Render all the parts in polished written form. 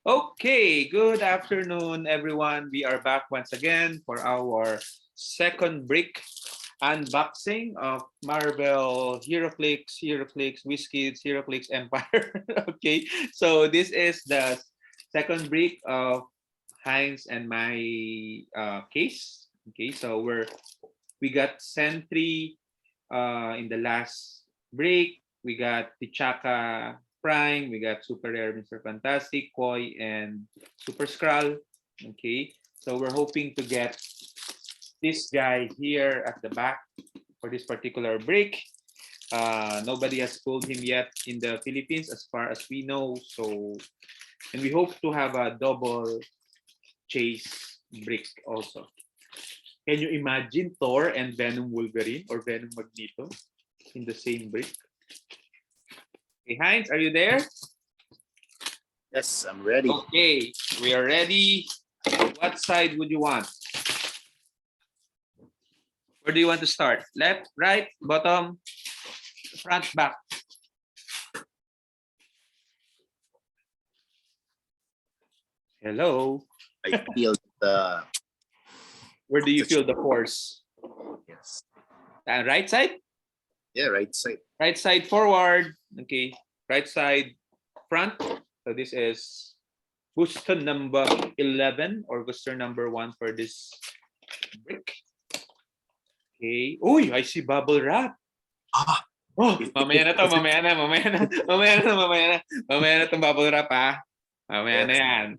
Okay, good afternoon, everyone. We are back once again for our second brick unboxing of Marvel Heroclix Whiskies, Heroclix Empire. Okay, so this is the second brick of Heinz and my case. Okay, so we got Sentry in the last break. We got Tichaka Prime, we got Super Rare Mr. Fantastic, Koi, and Super Skrull. Okay, so we're hoping to get this guy here at the back for this particular break. Nobody has pulled him yet in the Philippines as far as we know. So, and we hope to have a double chase brick also. Can you imagine Thor and Venom Wolverine or Venom Magneto in the same brick? Hey, Heinz, are you there? Yes, I'm ready. Okay, we are ready. What side would you want? Where do you want to start? Left, right, bottom, front, back? Hello. I feel the Where do you feel the force? yes. Right side? Yeah, right side. Right side forward. Okay. Right side front. So this is booster number 11 or booster number 1 for this brick. Okay. Uy, I see bubble wrap. Ah, Oh, mamaya na to, mamaya na itong bubble wrap, ha? Mamaya na yan.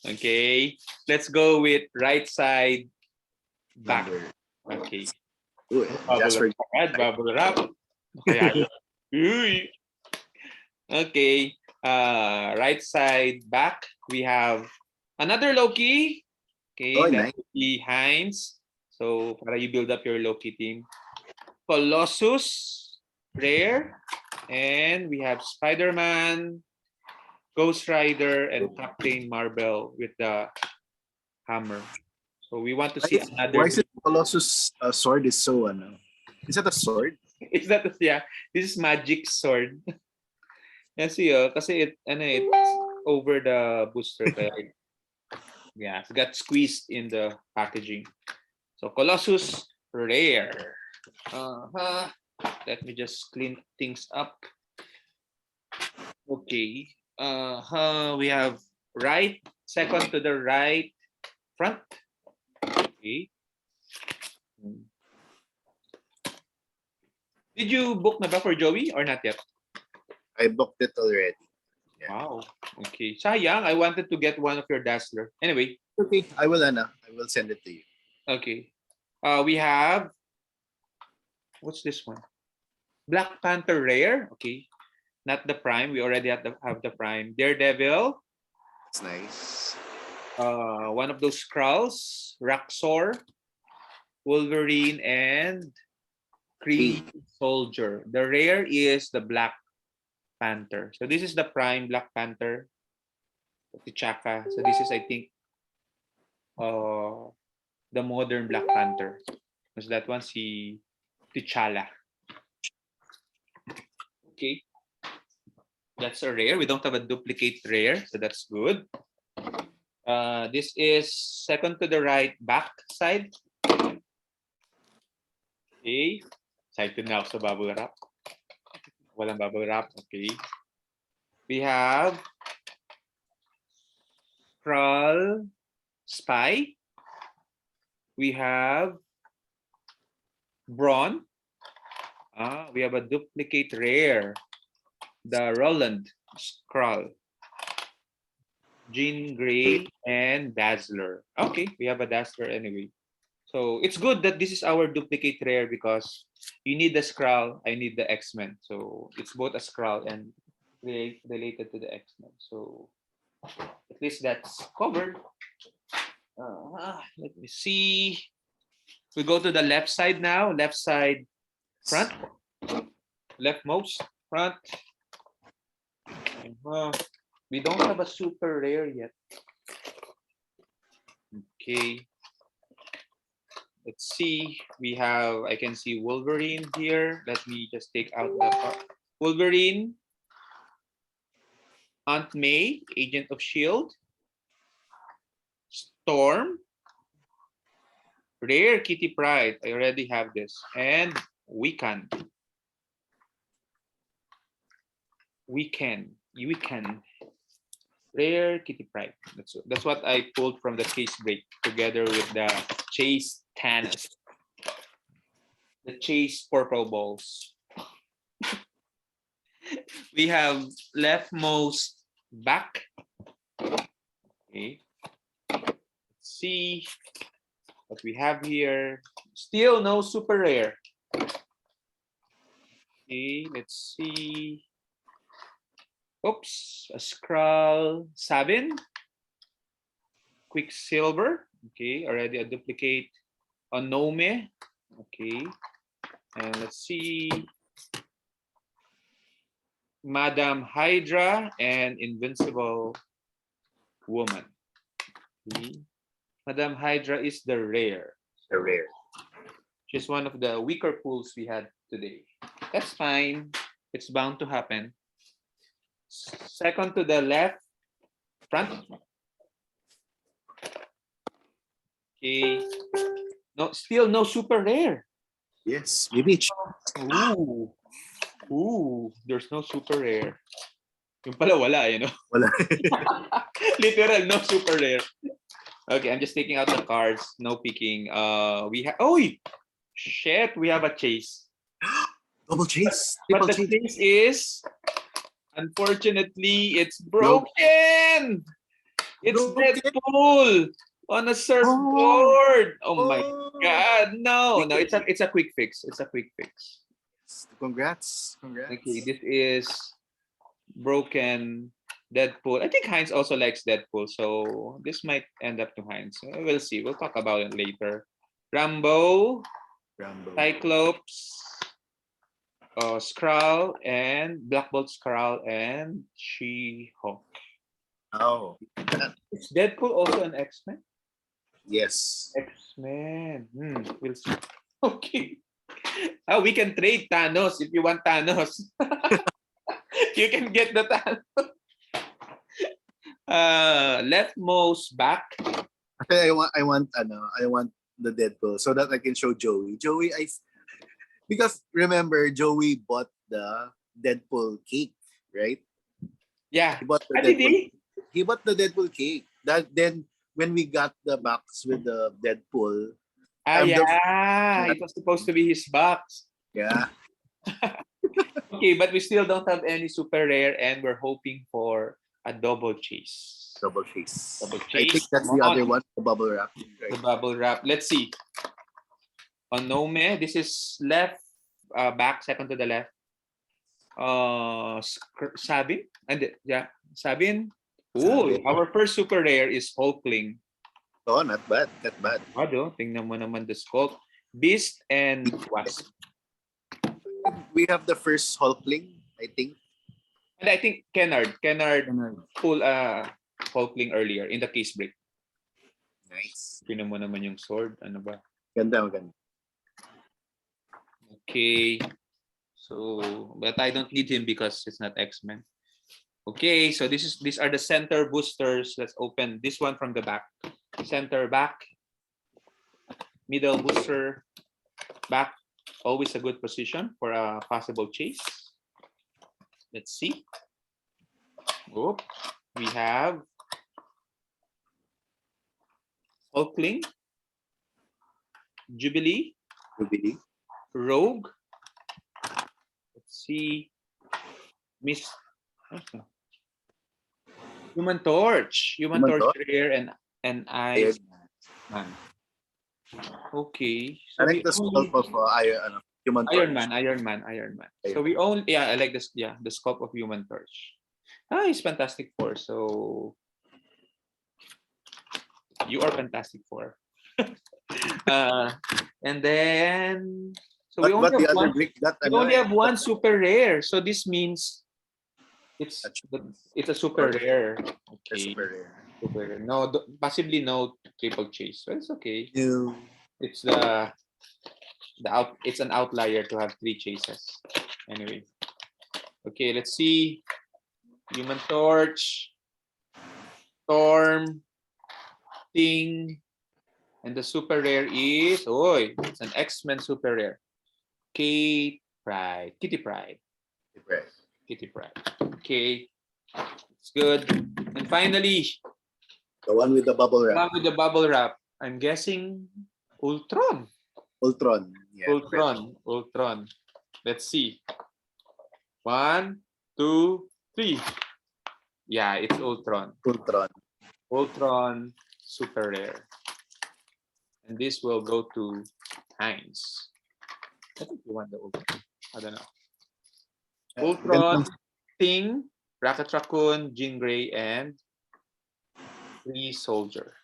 Okay. Let's go with right side back. Okay. Ooh, Bubble wrap. Bubble wrap. Okay. Okay. Right side back. We have another Loki. Okay, Oh, that nice. would be Heinz. So para you build up your Loki team. Colossus, Rare, and we have Spider-Man, Ghost Rider, and Captain Marvel with the hammer. So we want to see Why another. is it Colossus sword is so is that a sword? Is that yeah? This is magic sword. Kasi kasi it's over the booster kaya yeah, it got squeezed in the packaging. So Colossus Rare. Let me just clean things up. Okay. We have right, second to the right, front. Okay. Did you book na ba for Joey or not yet? I booked it already. Yeah. Wow. Okay. Sayang, I wanted to get one of your Dazzler. Anyway. Okay, I will send it to you. Okay. We have, what's this one? Black Panther Rare. Okay. Not the Prime. We already have the Prime. Daredevil. It's nice. One of those Skrulls. Raxor. Wolverine and Kree Soldier. The rare is the Black Panther. So this is the Prime Black Panther. T'Chaka. So this is, I think, the modern Black Panther. Because that one's T'Challa. Okay. That's a rare. We don't have a duplicate rare, so that's good. This is second to the right back side. Okay. Excited na ako sa bubble wrap. Walang bubble wrap. Okay. We have Skrull Spy. We have Brawn. We have a duplicate rare. The Roland Skrull. Jean Grey and Dazzler. Okay, we have a Dazzler anyway. So it's good that this is our duplicate rare because you need the Skrull, I need the X-Men. So it's both a Skrull and related to the X-Men. So at least that's covered. Let me see. We go to the left side now. Left side front. Leftmost front. We don't have a super rare yet. Okay. Let's see. We have, I can see Wolverine here. Let me just take out the Wolverine. Aunt May, Agent of Shield. Storm. Rare Kitty Pryde. I already have this. And Weekend. Weekend. Rare Kitty Pryde. That's what I pulled from the case break together with the Chase Thanos. The Chase Purple Balls. We have leftmost back. Okay. Let's see what we have here. Still no super rare. Okay, let's see. Oops, a Skrull Sabin. Quicksilver. Okay, already a duplicate. Onome. Okay. And let's see. Madam Hydra and Invincible Woman. Okay. Madam Hydra is the rare. The rare. She's one of the weaker pools we had today. That's fine. It's bound to happen. Second to the left, front. Okay. No, still no super rare. Yes, maybe it's Ooh, there's no super rare. Yung pala wala, you know. wala. Literal, no super rare. Okay, I'm just taking out the cards. No picking. We have. Oh, shit! We have a chase. Double chase. But Triple the chase. chase is, unfortunately, it's broken. It's Deadpool on a surfboard. Oh my God! No, it's a quick fix. It's a quick fix. Congrats. Okay, this is broken Deadpool. I think Heinz also likes Deadpool, so this might end up to Heinz. We'll see. We'll talk about it later. Rambo. Cyclops, Skrull, and Black Bolt Skrull, and She-Hulk. Oh. Is Deadpool also an X-Men? Yes. X-Men. We'll see. Okay. We can trade Thanos if you want Thanos. You can get the Thanos. Leftmost back. I want the Deadpool so that I can show Joey. Because remember Joey bought the Deadpool cake, right? Yeah. He bought the He bought the Deadpool cake. Then when we got the box with the Deadpool, it was supposed to be his box. Yeah. Okay, but we still don't have any super rare, and we're hoping for a double chase. Double chase. I think that's the other one, the bubble wrap. Right? The bubble wrap. Let's see. Onome, this is left, back, second to the left. Sabin, and Sabin. Oh, our first super rare is Hulkling. Oh, not bad. Tingnan mo naman the sculpt. Beast and Wasp. We have the first Hulkling, I think. And I think Kennard pulled Hulkling earlier in the case break. Nice. Tingnan mo naman yung sword. Ano ba? Ganda. Okay. So, but I don't need him because it's not X-Men. Okay, so these are the center boosters. Let's open this one from the back. Center back, middle booster, back. Always a good position for a possible chase. Let's see. Oh, we have Hulkling, Jubilee, Rogue. Let's see. Human Torch rare and Iron Man. Okay. So I like the sculpt of Human Torch. Iron Man. So we only I like this the sculpt of Human Torch. He's Fantastic Four. So you are Fantastic Four. And then so we only have one super rare. So this means it's a super rare. Okay. Super rare. No, possibly no triple chase. So it's okay. No. It's it's an outlier to have 3 chases. Anyway. Okay, let's see. Human Torch, Storm, Ting, and the super rare is, it's an X-Men super rare. Kitty Pride. Kitty Pride. Okay, it's good. And finally, The one with the bubble the wrap. one with the bubble wrap. I'm guessing Ultron. Ultron. Yeah. Ultron. Let's see. 1, 2, 3. Yeah, it's Ultron. Ultron super rare. And this will go to Heinz. I think you want the Ultron. I don't know. Ultron, Ting, Rocket Raccoon, Jean Grey, and Free Soldier.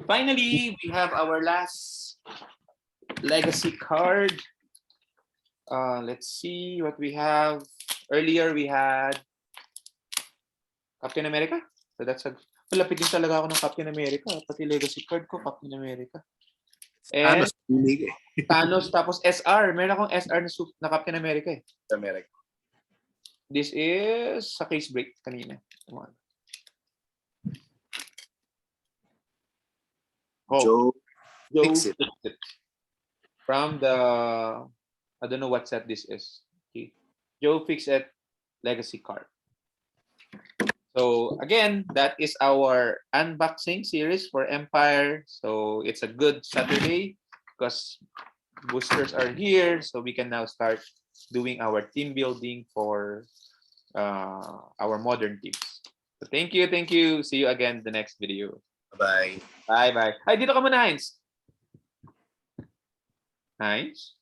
Finally, we have our last legacy card. Let's see what we have. Earlier, we had Captain America. So that's a... Malapit din talaga ako ng Captain America. Pati legacy card ko, Captain America. And Thanos, tapos SR. Meron akong SR na Captain America eh. America. This is sa case break kanina. Come on. Joe Fix It. It. From the, I don't know what set this is. Okay. Joe Fix It legacy card. So again, that is our unboxing series for Empire. So it's a good Saturday because boosters are here. So we can now start doing our team building for our modern teams. So thank you. See you again in the next video. Bye. Bye. Ay, dito ka muna, Heinz. Heinz?